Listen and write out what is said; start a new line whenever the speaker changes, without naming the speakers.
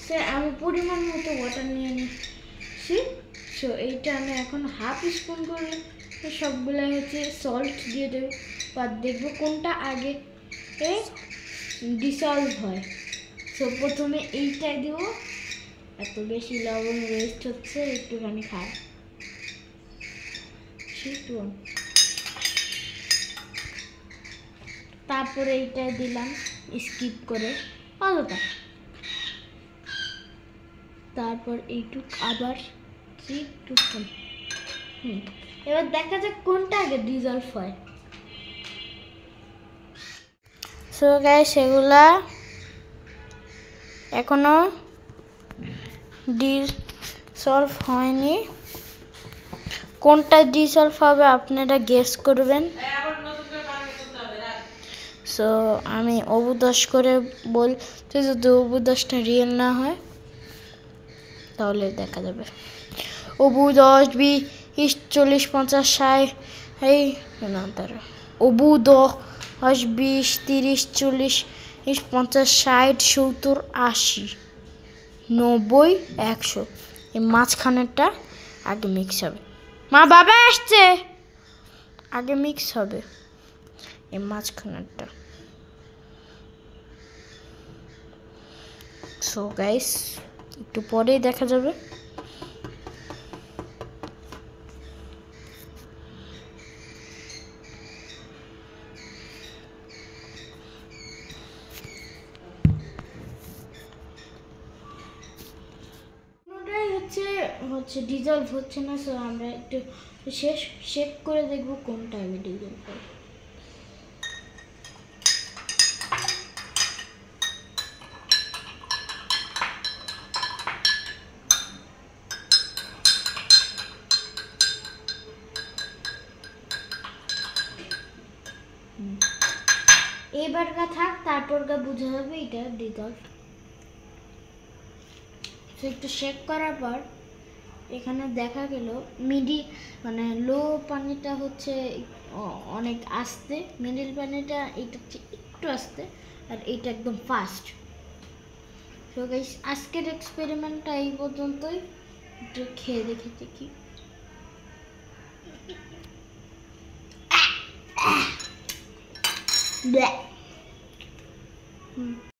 সে আমি পরিমাণ মতো ওয়াটার নিয়ে নিচ্ছি। সো এইটা আমি এখন হাফ স্পুন করে সবগুলো হচ্ছে সল্ট দিয়ে দেবো, বা দেখবো কোনটা আগে ডিসলভ হয়। সো প্রথমে এইটাই দেবো, এত বেশি লবণ ওয়েস্ট হচ্ছে, একটুখানি খায় তারপরে এইটাই দিলাম স্কিপ করে অতটা, তারপর এইটুক আবার একটুক্ষণ। এবার দেখা যাক কোনটা আগে ডিজলভ হয়। সো গাইস সেগুলা এখনো ডিসলভ হয়নি, কোনটা ডিসলভ হবে আপনারা গেস করবেন। সো আমি অবু 10 করে বলতে, যদি অবু 10টা রিয়েল না হয় তাহলে দেখা যাবে। অবু 10, 20, 40, 50, 60, এই না তারা অবু 10, 20, 30, 40, 50, 60, 70, 80, 90, 100। এই মাঝখানেরটা আগে মিক্স হবে। মা বাবা আসছে, আগে মিক্স হবে এই মাঝখানেরটা। সো গাইস একটু পরেই দেখা যাবে। হচ্ছে ডিজলভ হচ্ছে না, সো আমরা একটু শেক করে দেখবো কোনটা আগে ডিজলভ হয়। এবারটা থাক, তারপরটা বোঝা যাবে এটা ডিজলভ। সো একটু শেক করার পর এখানে দেখা গেল মানে লো পানিটা হচ্ছে অনেক আস্তে, মিডিল পানিটা এটা একটু আস্তে, আর এইটা একদম ফাস্ট। সো গাইস আজকের এক্সপেরিমেন্টটা এই পর্যন্তই, একটু খেয়ে দেখে দেখি।